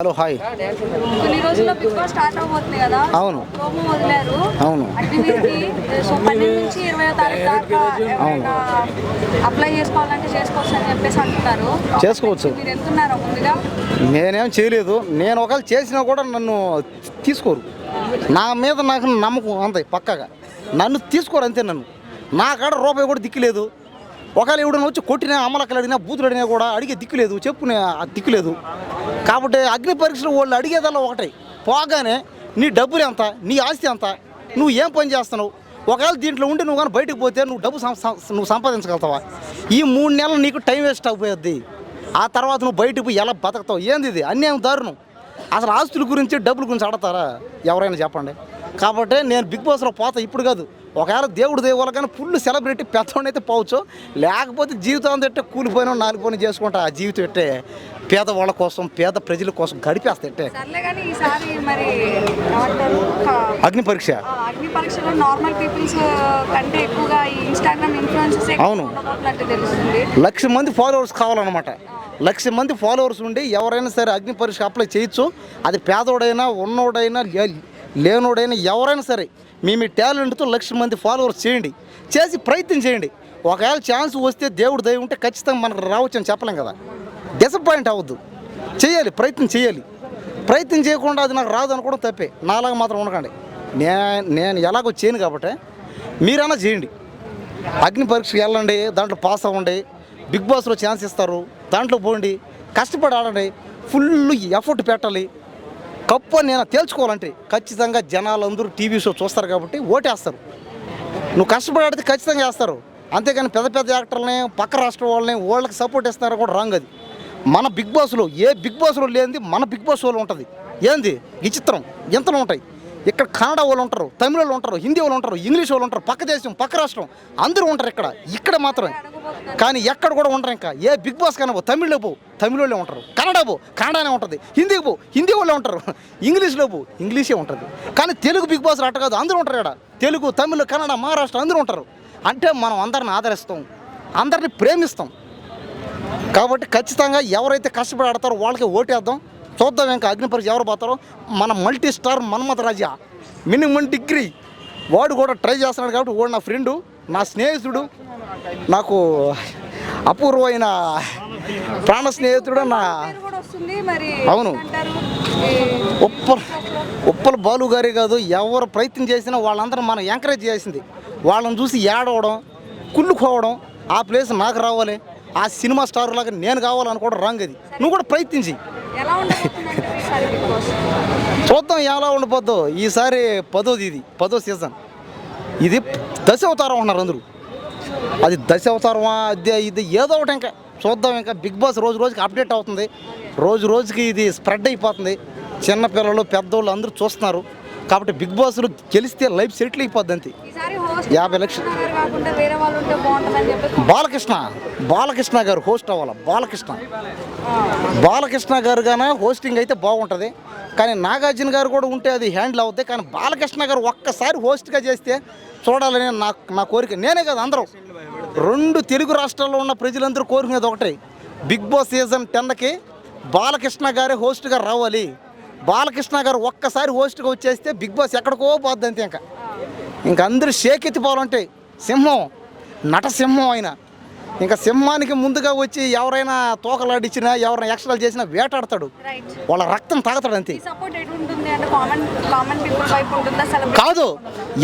Hello hi. కొన్ని రోజుల్లో big boss start అవబోతుంది కదా. అవును ప్రోమో వదిలారు. అవును అగ్నివీర్కి సో 12 నుంచి 20వ తారీఖు దాకా ఎవరైనా అప్లై చేసుకోవాలంటే చేసుకోవచ్చు అని చెప్పేసి అంటున్నారు. చేసుకోవచ్చు. మీరు వెళ్తున్నారా ముందుగా? నేనేం చేయలేదు. నేను ఒకవేళ చేసినా కూడా నన్ను తీసుకోరు. నా మీద నాకు నమ్మకం అంతే పక్కగా. నన్ను తీసుకోరు అంతే. నా కాడ రూపాయి కూడా దిక్కులేదు. ఒకవేళ ఎవడన్నా వచ్చి కొట్టినా అమలక్కలు అడిగినా బూతులు అడిగినా కూడా అడిగే దిక్కులేదు. చెప్పునే దిక్కులేదు. కాబట్టి అగ్ని పరీక్షలు వాళ్ళు అడిగేదల్లా ఒకటే, పోగానే నీ డబ్బులు ఎంత, నీ ఆస్తి ఎంత, నువ్వు ఏం పని చేస్తున్నావు, ఒకవేళ దీంట్లో ఉండి నువ్వు కానీ బయటకు పోతే నువ్వు డబ్బు నువ్వు సంపాదించగలుగుతావా? ఈ 3 నెలలు నీకు టైం వేస్ట్ అయిపోద్ది. ఆ తర్వాత నువ్వు బయటకు పోయి ఎలా బతుకుతావు? ఏంది ఇది అన్యాయం, దారుణం. అసలు ఆస్తుల గురించి డబ్బుల గురించి అడతారా ఎవరైనా చెప్పండి. కాబట్టి నేను బిగ్ బాస్లో పోతా ఇప్పుడు కాదు. ఒకవేళ దేవుడు దేవాల కానీ ఫుల్ సెలబ్రిటీ పెద్దవాడిని అయితే పోవచ్చు. లేకపోతే జీవితం ఎట్టే కూలిపోయినా నాలుగుపోయినా చేసుకుంటా. ఆ జీవితం ఎట్టే పేదవాళ్ళ కోసం పేద ప్రజల కోసం గడిపేస్తే. అగ్ని పరీక్ష అగ్ని పరీక్షలో నార్మల్ పీపుల్స్ కంటే ఎక్కువగా ఈ ఇన్స్టాగ్రామ్ ఇన్ఫ్లుయెన్సర్స్ అవును తెలుస్తుంది. 1,00,000 మంది ఫాలోవర్స్ కావాలన్నమాట. 1,00,000 మంది ఫాలోవర్స్ ఉండి ఎవరైనా సరే అగ్ని పరీక్ష అప్లై చేయొచ్చు. అది పేదోడైనా ఉన్నోడైనా లేనోడైనా ఎవరైనా సరే మీ టాలెంట్తో 1,00,000 మంది ఫాలోవర్స్ చేయండి. చేసి ప్రయత్నం చేయండి. ఒకవేళ ఛాన్స్ వస్తే దేవుడు దయ ఉంటే ఖచ్చితంగా మనకు రావచ్చు అని చెప్పలేం కదా. డిసప్పాయింట్ అవ్వద్దు. చేయాలి, ప్రయత్నం చేయాలి. ప్రయత్నం చేయకుండా అది నాకు రాదు అనుకోవడం తప్పే. నాలాగా మాత్రం ఉండకండి. నేను ఎలాగో చేయను కాబట్టి మీరైనా చేయండి. అగ్ని పరీక్షకి వెళ్ళండి, దాంట్లో పాస్ అవ్వండి. బిగ్ బాస్లో ఛాన్స్ ఇస్తారు, దాంట్లో పోండి, కష్టపడి ఆడండి, ఫుల్ ఎఫర్ట్ పెట్టాలి. కప్పు నేను తేల్చుకోవాలంటే ఖచ్చితంగా జనాలందరూ టీవీ షో చూస్తారు కాబట్టి ఓటేస్తారు. నువ్వు కష్టపడి ఆడితే ఖచ్చితంగా వేస్తారు. అంతేగాని పెద్ద పెద్ద యాక్టర్లని పక్క రాష్ట్రం వాళ్ళని వాళ్ళకి సపోర్ట్ ఇస్తారో కూడా రాంగ్. అది మన బిగ్ బాస్లో ఏ బిగ్ బాస్లో లేనిది మన బిగ్ బాస్ వాళ్ళు ఉంటుంది. ఏంది విచిత్రం ఎంతలో ఉంటాయి. ఇక్కడ కన్నడ వాళ్ళు ఉంటారు, తమిళ వాళ్ళు ఉంటారు, హిందీ వాళ్ళు ఉంటారు, ఇంగ్లీష్ వాళ్ళు ఉంటారు, పక్క దేశం పక్క రాష్ట్రం అందరూ ఉంటారు ఇక్కడ మాత్రమే. కానీ ఎక్కడ కూడా ఉంటారు. ఇంకా ఏ బిగ్ బాస్ కన్నా తమిళ్లో పో తమిళ వాళ్ళే ఉంటారు, కన్నడ పో కన్నడనే ఉంటుంది, హిందీకి పో హిందీ వాళ్ళే ఉంటారు, ఇంగ్లీష్లో పో ఇంగ్లీషే ఉంటుంది. కానీ తెలుగు బిగ్ బాస్ అట్ట కాదు, అందరూ ఉంటారు. ఇక్కడ తెలుగు, తమిళ, కన్నడ, మహారాష్ట్ర అందరూ ఉంటారు. అంటే మనం అందరిని ఆదరిస్తాం, అందరిని ప్రేమిస్తాం. కాబట్టి ఖచ్చితంగా ఎవరైతే కష్టపడి ఆడతారో వాళ్ళకి ఓటేద్దాం. చూద్దాం ఇంకా అగ్ని పరీక్ష ఎవరు పోతారో. మన మల్టీ స్టార్ మన్మథ రాజా మినిమం డిగ్రీ వాడు కూడా ట్రై చేస్తున్నాడు. కాబట్టి వాడు నా ఫ్రెండు, నా స్నేహితుడు, నాకు అపూర్వమైన ప్రాణ స్నేహితుడు. నా అవును ఉప్పల బాలు గారే కాదు, ఎవరు ప్రయత్నం చేసినా వాళ్ళందరూ మనం ఎంకరేజ్ చేసింది. వాళ్ళని చూసి ఏడవడం, కుళ్ళుకోవడం, ఆ ప్లేస్ నాకు రావాలి, ఆ సినిమా స్టార్ లాగా నేను కావాలనుకోవడం రాంగ్. అది నువ్వు కూడా ప్రయత్నించి చూద్దాం ఎలా ఉండిపోద్దో. ఈసారి 10వ సీజన్. ఇది దశావతారం అన్నారు అందరూ. అది దశావతారమా అదే ఇది ఏదో ఒకటి. ఇంకా చూద్దాం. ఇంకా బిగ్ బాస్ రోజు రోజుకి అప్డేట్ అవుతుంది. రోజు రోజుకి ఇది స్ప్రెడ్ అయిపోతుంది. చిన్నపిల్లలు పెద్దోళ్ళు అందరూ చూస్తున్నారు. కాబట్టి బిగ్ బాస్లో గెలిస్తే లైఫ్ సెటిల్ అయిపోద్ది. అంతే. 50 లక్షలు. బాలకృష్ణ గారు హోస్ట్ అవ్వాలి. బాలకృష్ణ గారు గానే హోస్టింగ్ అయితే బాగుంటుంది. కానీ నాగార్జున గారు కూడా ఉంటే అది హ్యాండిల్ అవుతాయి. కానీ బాలకృష్ణ గారు ఒక్కసారి హోస్ట్గా చేస్తే చూడాలని నా కోరిక. నేనే కదా, అందరూ 2 తెలుగు రాష్ట్రాల్లో ఉన్న ప్రజలందరూ కోరుకునేది ఒకటే, బిగ్ బాస్ సీజన్ 10కి బాలకృష్ణ గారే హోస్ట్గా రావాలి. బాలకృష్ణ గారు ఒక్కసారి హోస్ట్గా వచ్చేస్తే బిగ్ బాస్ ఎక్కడికో పోద్ది. అంతే. ఇంకా అందరూ షేక్ ఎత్తిపోవాలంటే సింహం, నటసింహం అయినా ఇంకా సింహానికి ముందుగా వచ్చి ఎవరైనా తోకలాడిచ్చినా ఎవరైనా ఎక్స్ట్రాలు చేసినా వేటాడతాడు, వాళ్ళ రక్తం తాగుతాడు. అంతే. కాదు,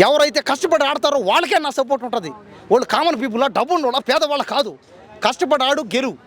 ఎవరైతే కష్టపడి ఆడతారో వాళ్ళకే నా సపోర్ట్ ఉంటుంది. వాళ్ళు కామన్ పీపుల్, డబ్బు ఉన్న పేదవాళ్ళ కాదు. కష్టపడి ఆడు, గెలువు.